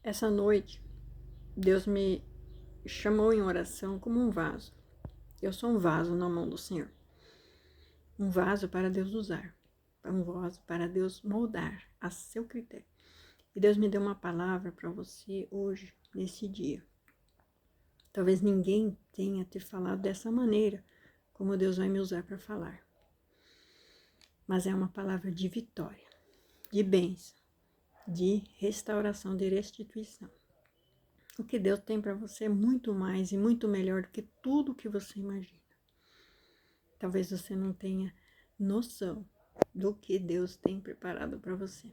Essa noite, Deus me chamou em oração como um vaso. Eu sou um vaso na mão do Senhor. Um vaso para Deus usar. Um vaso para Deus moldar a seu critério. E Deus me deu uma palavra para você hoje, nesse dia. Talvez ninguém tenha te falado dessa maneira, como Deus vai me usar para falar. Mas é uma palavra de vitória, de bênção, de restauração, de restituição. O que Deus tem para você é muito mais e muito melhor do que tudo que você imagina. Talvez você não tenha noção do que Deus tem preparado para você.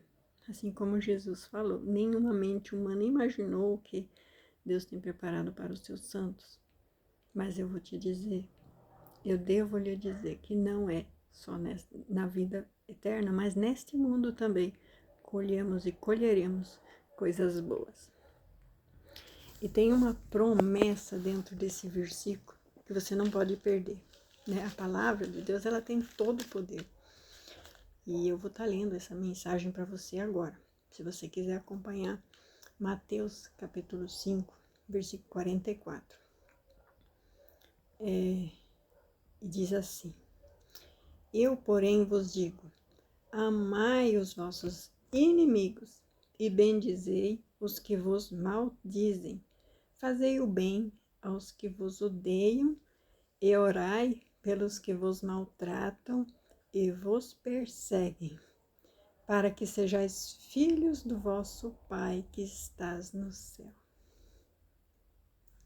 Assim como Jesus falou, nenhuma mente humana imaginou o que Deus tem preparado para os seus santos. Mas eu vou te dizer, eu devo lhe dizer que não é só na vida eterna, mas neste mundo também colhemos e colheremos coisas boas. E tem uma promessa dentro desse versículo que você não pode perder, né? A palavra de Deus, ela tem todo o poder. E eu vou estar lendo essa mensagem para você agora. Se você quiser acompanhar, Mateus capítulo 5, versículo 44. E diz assim: Eu, porém, vos digo, amai os vossos inimigos e bendizei os que vos maldizem. Fazei o bem aos que vos odeiam e orai pelos que vos maltratam e vos perseguem, para que sejais filhos do vosso Pai que estás no céu.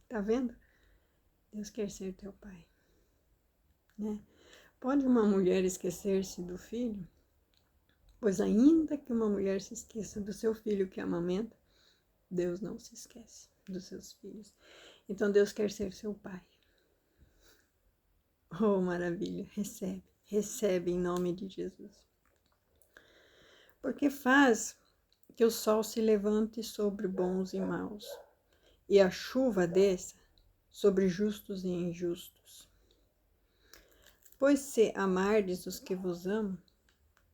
Tá vendo? Deus quer ser teu pai, né? Pode uma mulher esquecer-se do filho? Pois ainda que uma mulher se esqueça do seu filho que amamenta, Deus não se esquece dos seus filhos. Então Deus quer ser seu pai. Oh, maravilha, recebe em nome de Jesus. Porque faz que o sol se levante sobre bons e maus, e a chuva desça sobre justos e injustos. Pois se amardes os que vos amam,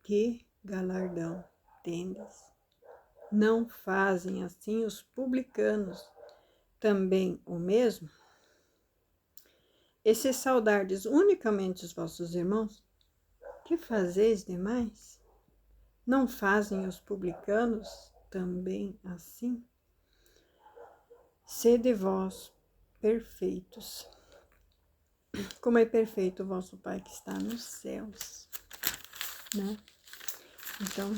que galardão tendes? Não fazem assim os publicanos também o mesmo? E se saudardes unicamente os vossos irmãos, que fazeis demais? Não fazem os publicanos também assim? Sede vós perfeitos, como é perfeito o vosso Pai que está nos céus, né? Então,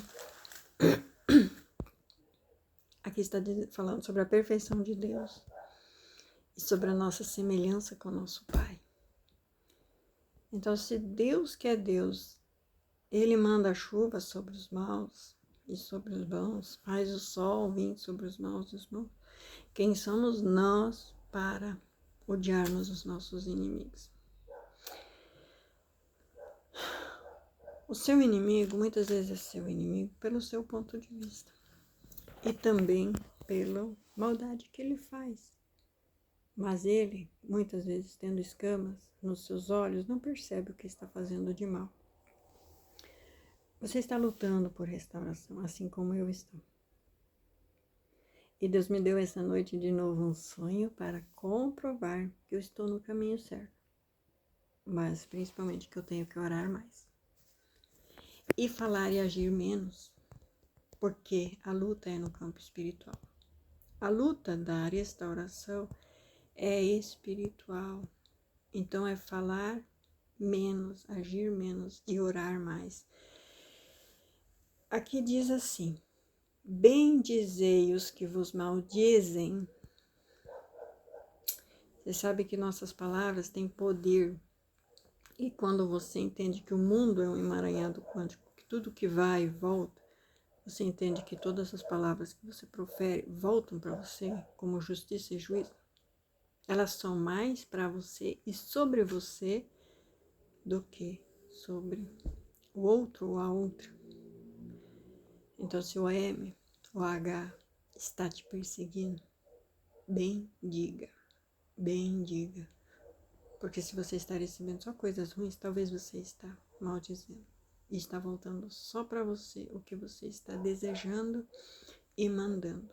aqui está falando sobre a perfeição de Deus e sobre a nossa semelhança com o nosso Pai. Então, se Deus que é Deus, Ele manda a chuva sobre os maus e sobre os bons, faz o sol vir sobre os maus e os bons, quem somos nós para odiarmos os nossos inimigos? O seu inimigo muitas vezes é seu inimigo pelo seu ponto de vista e também pela maldade que ele faz. Mas ele, muitas vezes tendo escamas nos seus olhos, não percebe o que está fazendo de mal. Você está lutando por restauração, assim como eu estou. E Deus me deu essa noite de novo um sonho para comprovar que eu estou no caminho certo. Mas principalmente que eu tenho que orar mais. E falar e agir menos, porque a luta é no campo espiritual. A luta da restauração é espiritual. Então é falar menos, agir menos e orar mais. Aqui diz assim: bendizei os que vos maldizem. Você sabe que nossas palavras têm poder. E quando você entende que o mundo é um emaranhado quântico, que tudo que vai e volta, você entende que todas as palavras que você profere voltam para você como justiça e juízo. Elas são mais para você e sobre você do que sobre o outro ou a outra. Então, se o M, o H está te perseguindo, bendiga. Porque se você está recebendo só coisas ruins, talvez você está maldizendo. E está voltando só para você o que você está desejando e mandando.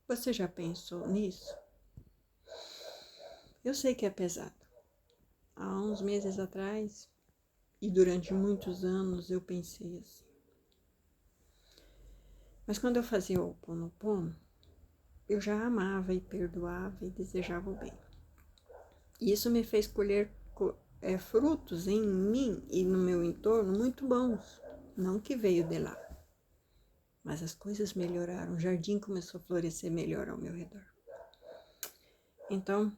Você já pensou nisso? Eu sei que é pesado. Há uns meses atrás, e durante muitos anos, eu pensei assim. Mas quando eu fazia o Ho Oponopono, eu já amava e perdoava e desejava o bem. E isso me fez colher frutos em mim e no meu entorno muito bons. Não que veio de lá. Mas as coisas melhoraram. O jardim começou a florescer melhor ao meu redor. Então,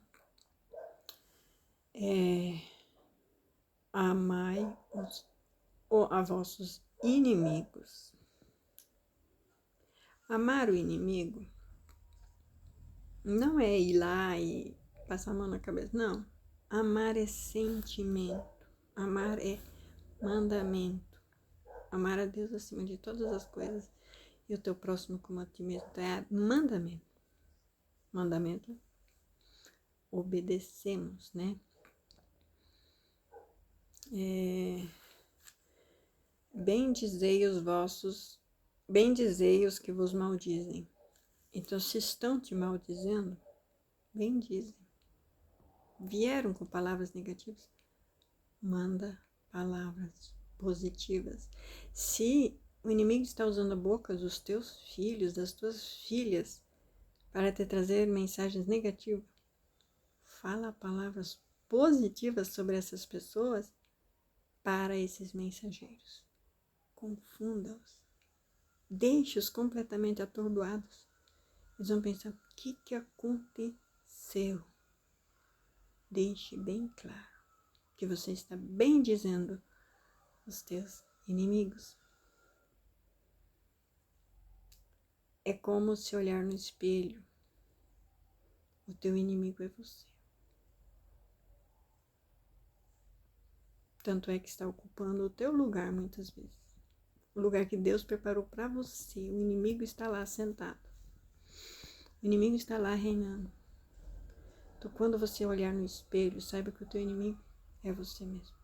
amai a vossos inimigos. Amar o inimigo não é ir lá e passar a mão na cabeça. Não. Amar é sentimento. Amar é mandamento. Amar a Deus acima de todas as coisas e o teu próximo como a ti mesmo. É mandamento. Mandamento. Obedecemos, né? Bendizei os que vos maldizem. Então, se estão te maldizendo, bendizem. Vieram com palavras negativas, manda palavras positivas. Se o inimigo está usando a boca dos teus filhos, das tuas filhas, para te trazer mensagens negativas, fala palavras positivas sobre essas pessoas para esses mensageiros. Confunda-os. Deixe-os completamente atordoados. Eles vão pensar, o que aconteceu? Deixe bem claro que você está bem dizendo os teus inimigos. É como se olhar no espelho. O teu inimigo é você. Tanto é que está ocupando o teu lugar muitas vezes. O lugar que Deus preparou para você. O inimigo está lá sentado. O inimigo está lá reinando. Então, quando você olhar no espelho, saiba que o teu inimigo é você mesmo.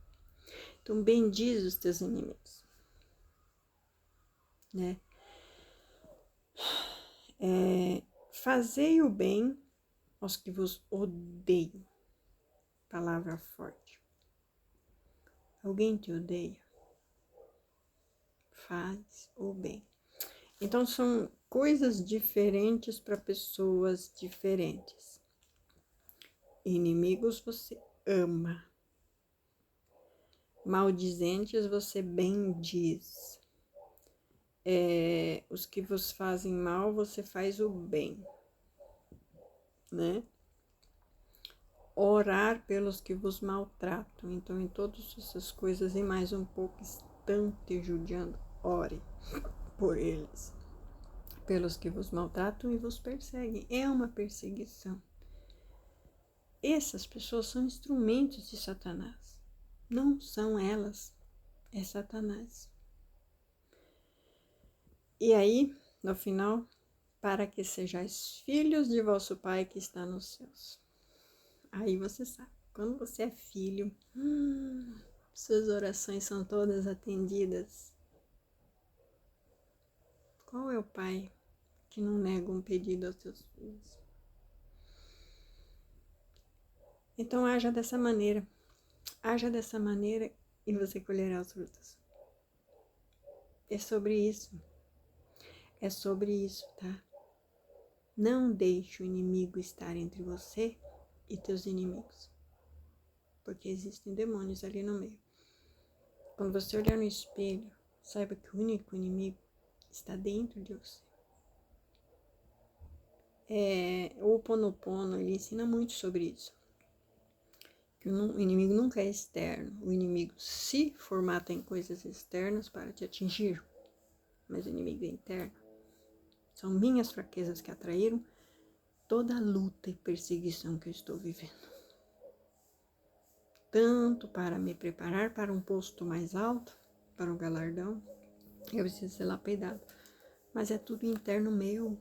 Então, bendize os teus inimigos. Né? Fazei o bem aos que vos odeiam. Palavra forte. Alguém te odeia? Faz o bem. Então, são coisas diferentes para pessoas diferentes. Inimigos você ama. Maldizentes você bendiz. Os que vos fazem mal, você faz o bem. Né? Orar pelos que vos maltratam. Então, em todas essas coisas e mais um pouco estão te judiando, ore por eles. Pelos que vos maltratam e vos perseguem. É uma perseguição. Essas pessoas são instrumentos de Satanás. Não são elas, é Satanás. E aí, no final, para que sejais filhos de vosso Pai que está nos céus. Aí você sabe, quando você é filho, suas orações são todas atendidas. Qual é o pai que não nega um pedido aos seus filhos? Então haja dessa maneira e você colherá os frutos. É sobre isso, tá? Não deixe o inimigo estar entre você e teus inimigos, porque existem demônios ali no meio. Quando você olhar no espelho, saiba que o único inimigo está dentro de você. O Ho Oponopono, ele ensina muito sobre isso. Que o inimigo nunca é externo. O inimigo se formata em coisas externas para te atingir, mas o inimigo é interno. São minhas fraquezas que atraíram toda a luta e perseguição que eu estou vivendo. Tanto para me preparar para um posto mais alto, para um galardão, eu preciso ser lapidado. Mas é tudo interno meu,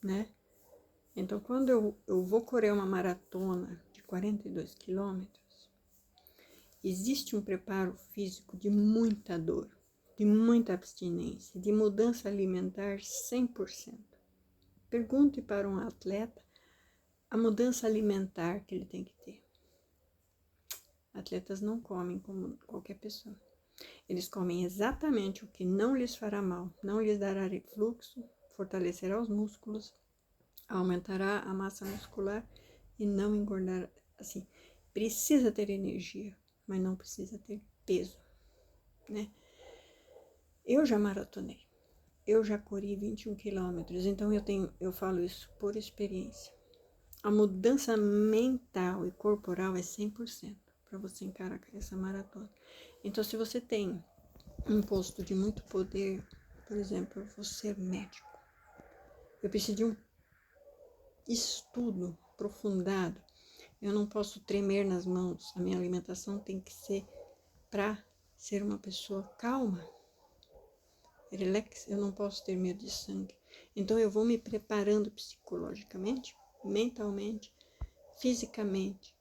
né? Então, quando eu vou correr uma maratona de 42 quilômetros, existe um preparo físico de muita dor, de muita abstinência, de mudança alimentar 100%. Pergunte para um atleta a mudança alimentar que ele tem que ter. Atletas não comem como qualquer pessoa. Eles comem exatamente o que não lhes fará mal, não lhes dará refluxo, fortalecerá os músculos, aumentará a massa muscular e não engordará. Assim, precisa ter energia, mas não precisa ter peso, né? Eu já maratonei, eu já corri 21 quilômetros, então eu falo isso por experiência. A mudança mental e corporal é 100% para você encarar essa maratona. Então, se você tem um posto de muito poder, por exemplo, eu vou ser médico, eu preciso de um estudo aprofundado, eu não posso tremer nas mãos, a minha alimentação tem que ser para ser uma pessoa calma, relax, eu não posso ter medo de sangue. Então eu vou me preparando psicologicamente, mentalmente, fisicamente,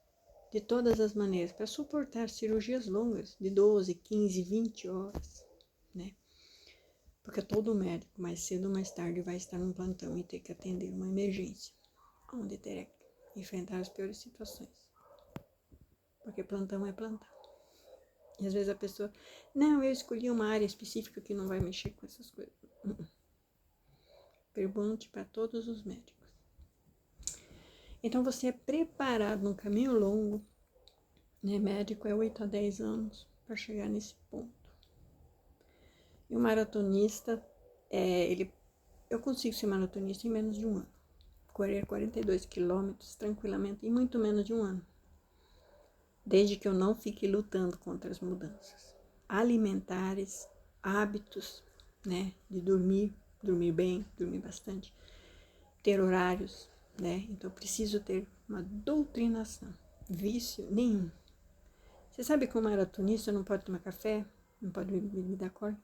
de todas as maneiras, para suportar cirurgias longas de 12, 15, 20 horas, né? Porque todo médico, mais cedo ou mais tarde, vai estar num plantão e ter que atender uma emergência, onde terá que enfrentar as piores situações. Porque plantão é plantão. E às vezes a pessoa, não, eu escolhi uma área específica que não vai mexer com essas coisas. Pergunte para todos os médicos. Então você é preparado num caminho longo, né? Médico é 8 a 10 anos para chegar nesse ponto. E o maratonista, eu consigo ser maratonista em menos de um ano. Correr 42 quilômetros tranquilamente em muito menos de um ano. Desde que eu não fique lutando contra as mudanças alimentares, hábitos, né, de dormir bem, dormir bastante, ter horários, né, então eu preciso ter uma doutrinação, vício nenhum. Você sabe que um maratonista não pode tomar café, não pode beber bebida alcoólica,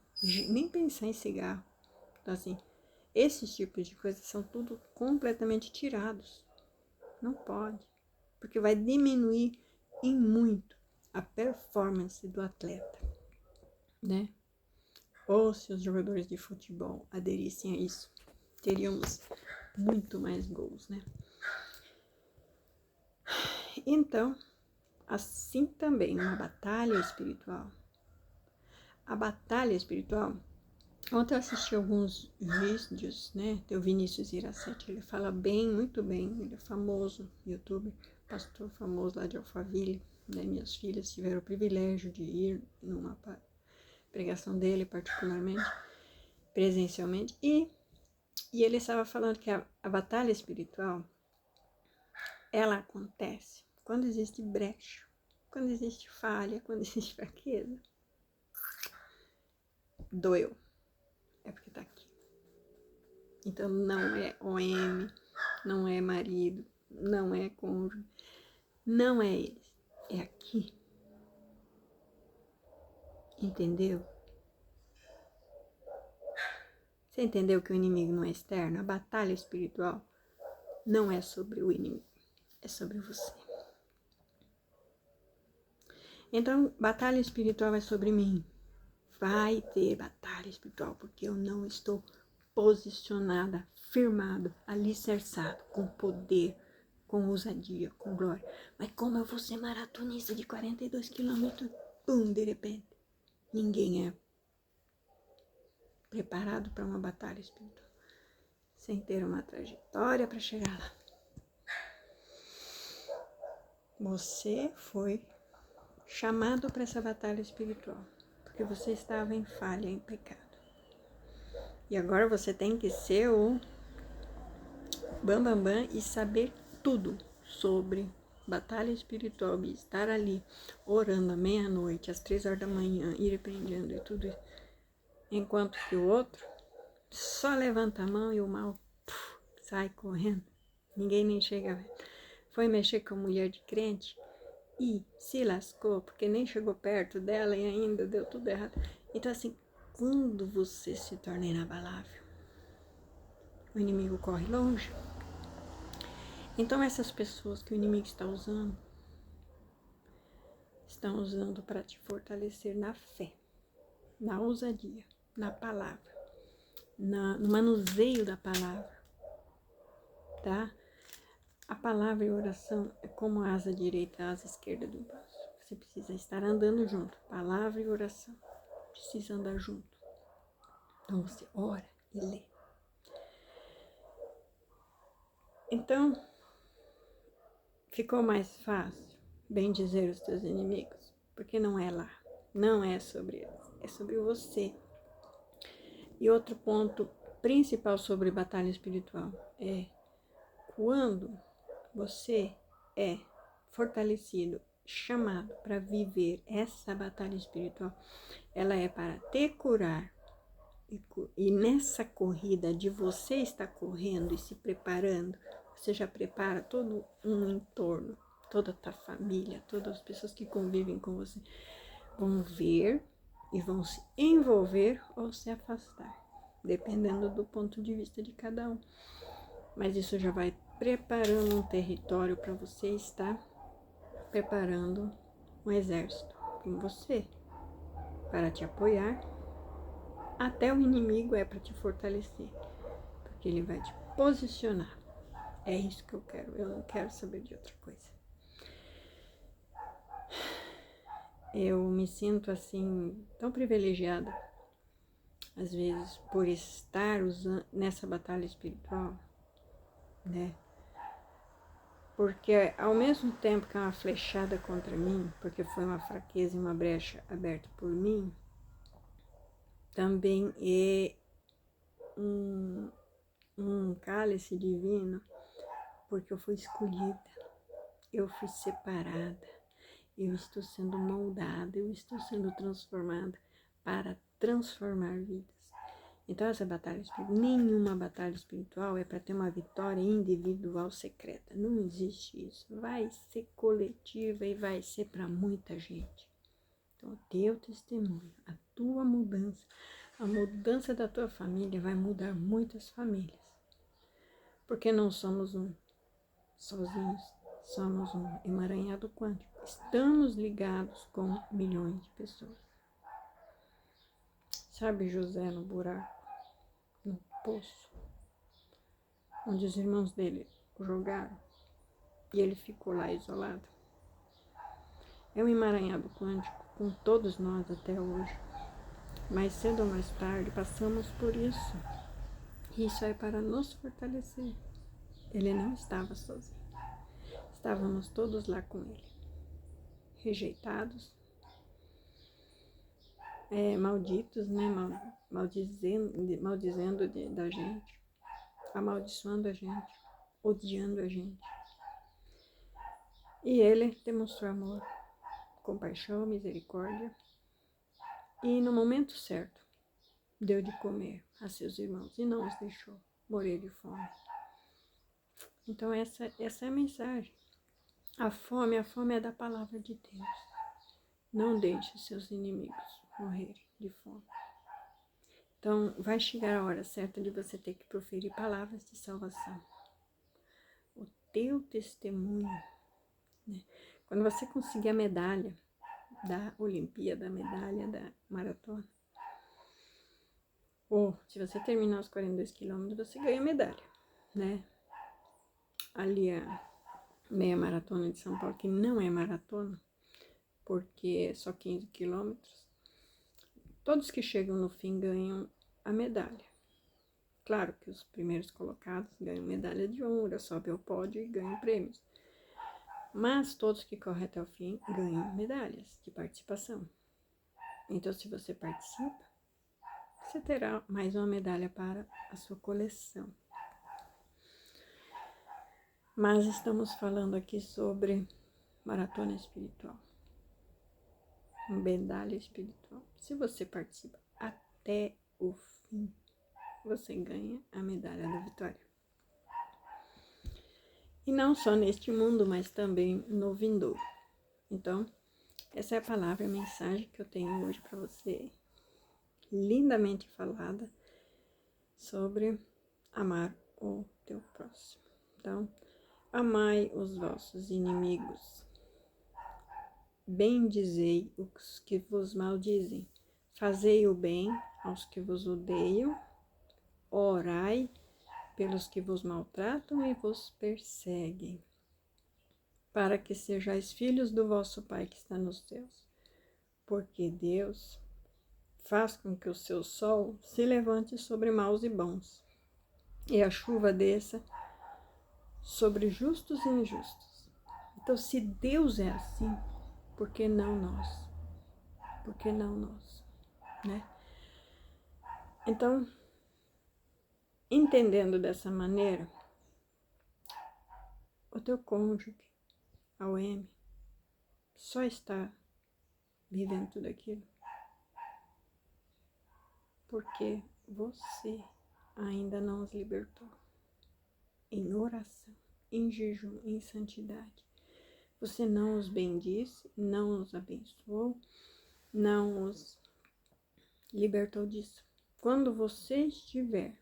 nem pensar em cigarro. Então assim, esses tipos de coisas são tudo completamente tirados, não pode, porque vai diminuir em muito a performance do atleta, né? Ou se os jogadores de futebol aderissem a isso, teríamos muito mais gols, né? Então, assim também, uma batalha espiritual. A batalha espiritual, ontem eu assisti alguns vídeos, né? Tem o Vinícius Iracete, ele fala bem, muito bem, ele é famoso, youtuber, pastor famoso lá de Alphaville, né? Minhas filhas tiveram o privilégio de ir numa pregação dele particularmente, presencialmente, e ele estava falando que a batalha espiritual, ela acontece quando existe brecha, quando existe falha, quando existe fraqueza. Doeu, é porque tá aqui. Então não é OM, não é marido, não é cônjuge, não é eles, é aqui. Entendeu? Você entendeu que o inimigo não é externo? A batalha espiritual não é sobre o inimigo, é sobre você. Então, batalha espiritual é sobre mim. Vai ter batalha espiritual, porque eu não estou posicionada, firmado, alicerçado, com poder, com ousadia, com glória. Mas como eu vou ser maratonista de 42 quilômetros, pum, de repente, ninguém é preparado para uma batalha espiritual, sem ter uma trajetória para chegar lá. Você foi chamado para essa batalha espiritual, porque você estava em falha, em pecado. E agora você tem que ser o bambambam e saber tudo sobre batalha espiritual e estar ali orando à meia-noite, às 3 horas da manhã, ir repreendendo e tudo isso. Enquanto que o outro só levanta a mão e o mal sai correndo. Ninguém nem chega. Foi mexer com a mulher de crente e se lascou, porque nem chegou perto dela e ainda deu tudo errado. Então assim, quando você se torna inabalável, o inimigo corre longe. Então essas pessoas que o inimigo está usando, estão usando para te fortalecer na fé, na ousadia, na palavra, no manuseio da palavra. tá? A palavra e a oração é como a asa direita e a asa esquerda do braço. Você precisa estar andando junto. Palavra e oração. Precisa andar junto. Então você ora e lê. Então, ficou mais fácil bem dizer os teus inimigos, porque não é lá, não é sobre eles, é sobre você. E outro ponto principal sobre batalha espiritual é quando você é fortalecido, chamado para viver essa batalha espiritual, ela é para te curar. E nessa corrida de você estar correndo e se preparando, você já prepara todo um entorno, toda a tua família, todas as pessoas que convivem com você vão ver e vão se envolver ou se afastar, dependendo do ponto de vista de cada um. Mas isso já vai preparando um território para você estar preparando um exército com você para te apoiar. Até o inimigo é para te fortalecer, porque ele vai te posicionar. É isso que eu quero, eu não quero saber de outra coisa. Eu me sinto assim, tão privilegiada, às vezes, por estar nessa batalha espiritual, né? Porque ao mesmo tempo que é uma flechada contra mim, porque foi uma fraqueza e uma brecha aberta por mim, também é um cálice divino, porque eu fui escolhida, eu fui separada, eu estou sendo moldada, eu estou sendo transformada para transformar vidas. Então essa batalha espiritual, nenhuma batalha espiritual é para ter uma vitória individual secreta, não existe isso, vai ser coletiva e vai ser para muita gente. Então o teu testemunho, a tua mudança, a mudança da tua família vai mudar muitas famílias, porque não somos sozinhos, somos um emaranhado quântico. Estamos ligados com milhões de pessoas. Sabe José no buraco, no poço, onde os irmãos dele o jogaram e ele ficou lá isolado? É um emaranhado quântico com todos nós até hoje. Mais cedo ou mais tarde passamos por isso. E isso é para nos fortalecer. Ele não estava sozinho. Estávamos todos lá com ele. Rejeitados, malditos, né? Maldizendo da gente, amaldiçoando a gente, odiando a gente. E ele demonstrou amor, compaixão, misericórdia. E no momento certo, deu de comer a seus irmãos e não os deixou morrer de fome. Então essa é a mensagem. A fome é da palavra de Deus. Não deixe seus inimigos morrerem de fome. Então vai chegar a hora certa de você ter que proferir palavras de salvação. O teu testemunho, né? Quando você conseguir a medalha da Olimpíada, a medalha da maratona, ou se você terminar os 42 quilômetros, você ganha medalha, né? Ali a meia maratona de São Paulo, que não é maratona, porque é só 15 quilômetros, todos que chegam no fim ganham a medalha. Claro que os primeiros colocados ganham medalha de ouro, sobem ao pódio e ganham prêmios. Mas todos que correm até o fim ganham medalhas de participação. Então, se você participa, você terá mais uma medalha para a sua coleção. Mas estamos falando aqui sobre maratona espiritual, medalha espiritual. Se você participa até o fim, você ganha a medalha da vitória. E não só neste mundo, mas também no vindouro. Então, essa é a palavra, a mensagem que eu tenho hoje para você, lindamente falada, sobre amar o teu próximo. Então, amai os vossos inimigos, bendizei os que vos maldizem, fazei o bem aos que vos odeiam, orai pelos que vos maltratam e vos perseguem, para que sejais filhos do vosso Pai que está nos céus. Porque Deus faz com que o seu sol se levante sobre maus e bons, e a chuva desça sobre justos e injustos. Então, se Deus é assim, por que não nós? Por que não nós? Né? Então, entendendo dessa maneira, o teu cônjuge, a OM, só está vivendo tudo aquilo porque você ainda não os libertou. Em oração, em jejum, em santidade. Você não os bendisse, não os abençoou, não os libertou disso. Quando você estiver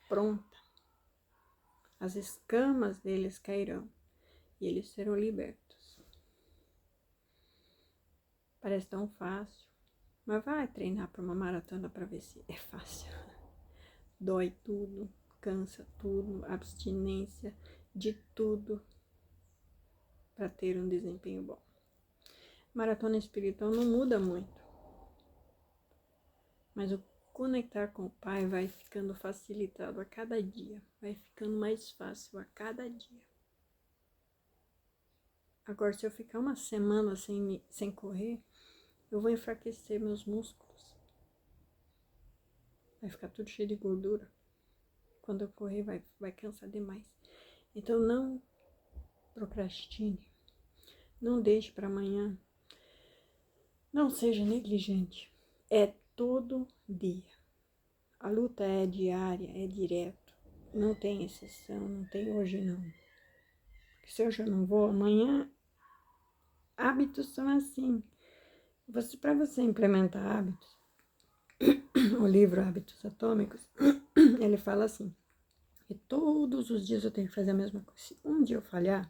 pronta, as escamas deles cairão e eles serão libertos. Parece tão fácil, mas vai treinar para uma maratona para ver se é fácil. Dói tudo, cansa tudo, abstinência de tudo para ter um desempenho bom. Maratona espiritual não muda muito, mas o conectar com o Pai vai ficando facilitado a cada dia, vai ficando mais fácil a cada dia. Agora, se eu ficar uma semana sem correr, eu vou enfraquecer meus músculos. Vai ficar tudo cheio de gordura. Quando eu correr, vai cansar demais. Então, não procrastine. Não deixe para amanhã. Não seja negligente. É todo dia. A luta é diária, é direto. Não tem exceção, não tem hoje não. Porque se hoje eu não vou, amanhã... Hábitos são assim. Para você implementar hábitos, o livro Hábitos Atômicos, ele fala assim, que todos os dias eu tenho que fazer a mesma coisa. Se um dia eu falhar,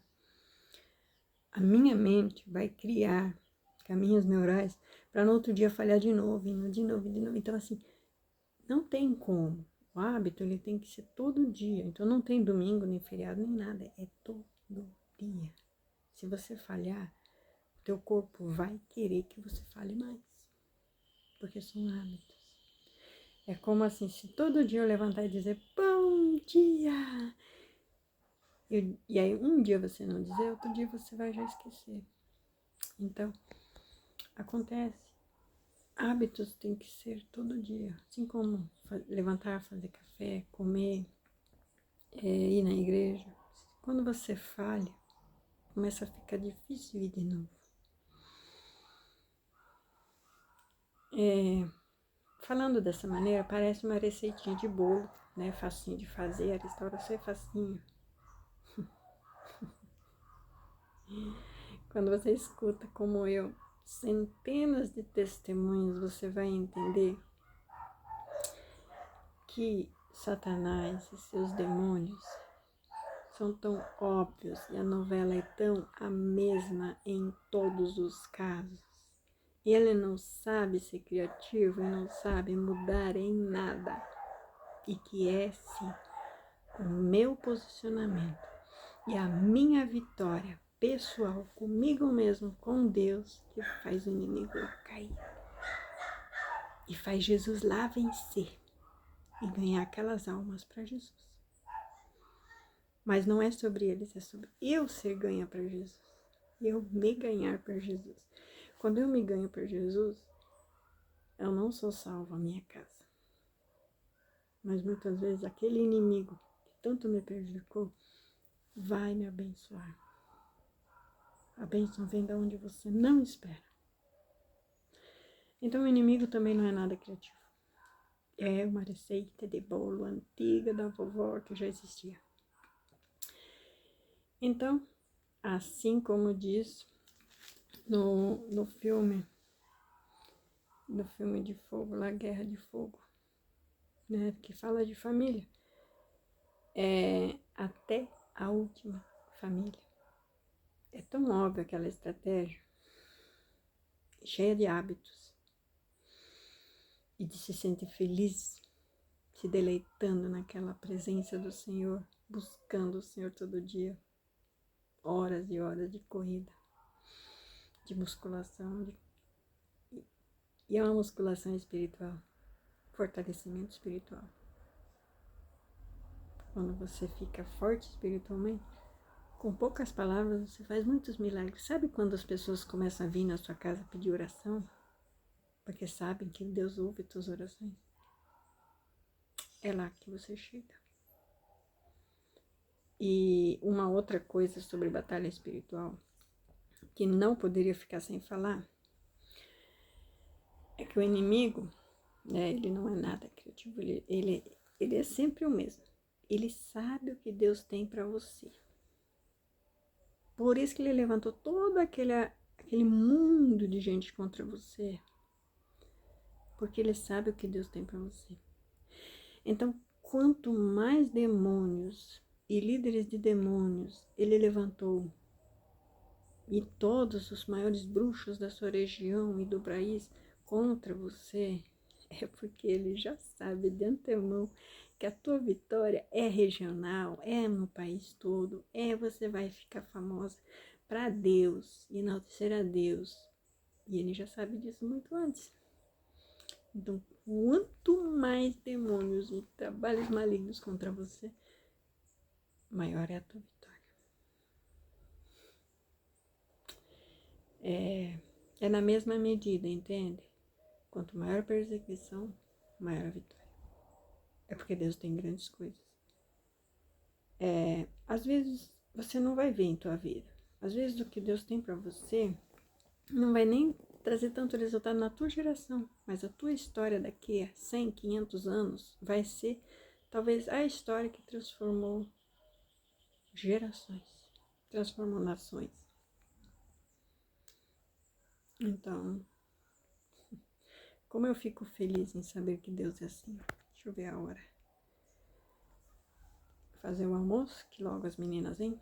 a minha mente vai criar caminhos neurais para no outro dia falhar de novo, de novo. Então, assim, não tem como. O hábito, ele tem que ser todo dia. Então, não tem domingo, nem feriado, nem nada. É todo dia. Se você falhar, o teu corpo vai querer que você fale mais. Porque são hábitos. É como assim, se todo dia eu levantar e dizer, bom dia! E aí um dia você não dizer, outro dia você vai já esquecer. Então, acontece. Hábitos tem que ser todo dia. Assim como levantar, fazer café, comer, ir na igreja. Quando você falha, começa a ficar difícil ir de novo. Falando dessa maneira, parece uma receitinha de bolo, né? Facinho de fazer, a restauração é facinho. Quando você escuta, como eu, centenas de testemunhos, você vai entender que Satanás e seus demônios são tão óbvios e a novela é tão a mesma em todos os casos. E ele não sabe ser criativo e não sabe mudar em nada. E que é, sim, o meu posicionamento e a minha vitória pessoal comigo mesmo, com Deus, que faz o inimigo lá cair. E faz Jesus lá vencer e ganhar aquelas almas para Jesus. Mas não é sobre eles, é sobre eu ser ganha para Jesus. Eu me ganhar para Jesus. Quando eu me ganho para Jesus, eu não sou salva a minha casa. Mas muitas vezes aquele inimigo que tanto me prejudicou vai me abençoar. A bênção vem de onde você não espera. Então o inimigo também não é nada criativo. É uma receita de bolo antiga da vovó que já existia. Então, assim como diz no filme de fogo, lá Guerra de Fogo, né, que fala de família, até a última família. É tão óbvio aquela estratégia, cheia de hábitos, e de se sentir feliz se deleitando naquela presença do Senhor, buscando o Senhor todo dia, horas e horas de corrida, de musculação, e é uma musculação espiritual, fortalecimento espiritual. Quando você fica forte espiritualmente, com poucas palavras você faz muitos milagres. Sabe quando as pessoas começam a vir na sua casa pedir oração? Porque sabem que Deus ouve tuas orações. É lá que você chega. E uma outra coisa sobre batalha espiritual, que não poderia ficar sem falar, é que o inimigo, né, ele não é nada criativo, ele é sempre o mesmo. Ele sabe o que Deus tem para você. Por isso que ele levantou todo aquele mundo de gente contra você. Porque ele sabe o que Deus tem para você. Então, quanto mais demônios e líderes de demônios ele levantou, e todos os maiores bruxos da sua região e do país contra você, é porque ele já sabe de antemão que a tua vitória é regional, é no país todo, você vai ficar famosa para Deus, e enaltecer a Deus. E ele já sabe disso muito antes. Então, quanto mais demônios e trabalhos malignos contra você, maior é a tua vitória. É na mesma medida, entende? Quanto maior a perseguição, maior a vitória. É porque Deus tem grandes coisas. Às vezes você não vai ver em tua vida. Às vezes o que Deus tem para você não vai nem trazer tanto resultado na tua geração, mas a tua história daqui a 100, 500 anos vai ser talvez a história que transformou gerações, transformou nações. Então, como eu fico feliz em saber que Deus é assim. Deixa eu ver a hora. Fazer o almoço, que logo as meninas vêm.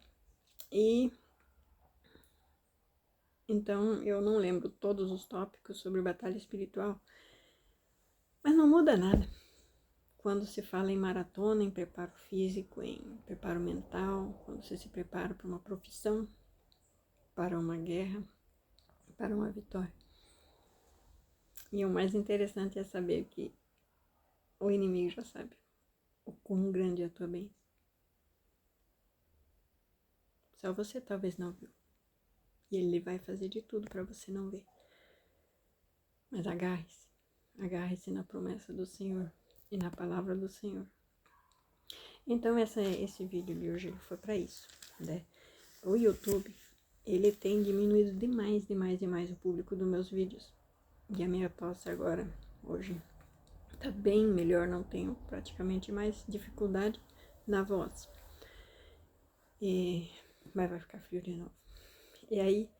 E então eu não lembro todos os tópicos sobre batalha espiritual, mas não muda nada. Quando se fala em maratona, em preparo físico, em preparo mental, quando você se prepara para uma profissão, para uma guerra, para uma vitória. E o mais interessante é saber que o inimigo já sabe o quão grande é a tua bênção. Só você talvez não viu. E ele vai fazer de tudo para você não ver. Mas agarre-se. Agarre-se na promessa do Senhor e na palavra do Senhor. Então esse vídeo de hoje foi para isso, né? O YouTube, ele tem diminuído demais o público dos meus vídeos. E a minha tosse agora, hoje, tá bem melhor, não tenho praticamente mais dificuldade na voz. Mas vai ficar frio de novo. E aí,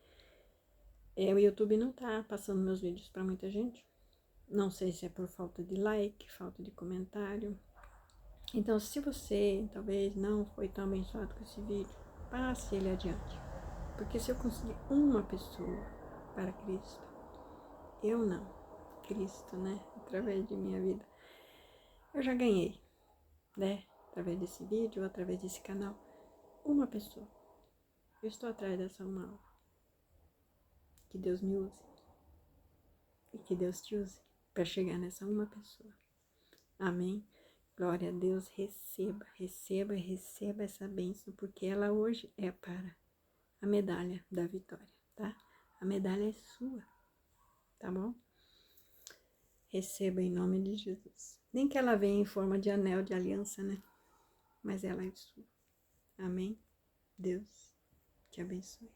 o YouTube não tá passando meus vídeos para muita gente. Não sei se é por falta de like, falta de comentário. Então, se você talvez não foi tão abençoado com esse vídeo, passe ele adiante. Porque se eu conseguir uma pessoa para Cristo, eu não, Cristo, né? Através de minha vida, eu já ganhei, né? Através desse vídeo, através desse canal, uma pessoa. Eu estou atrás dessa uma alma. Que Deus me use. E que Deus te use para chegar nessa uma pessoa. Amém? Glória a Deus, receba essa bênção, porque ela hoje é para a medalha da vitória, tá? A medalha é sua, tá bom? Receba em nome de Jesus. Nem que ela venha em forma de anel de aliança, né? Mas ela é sua. Amém? Deus te abençoe.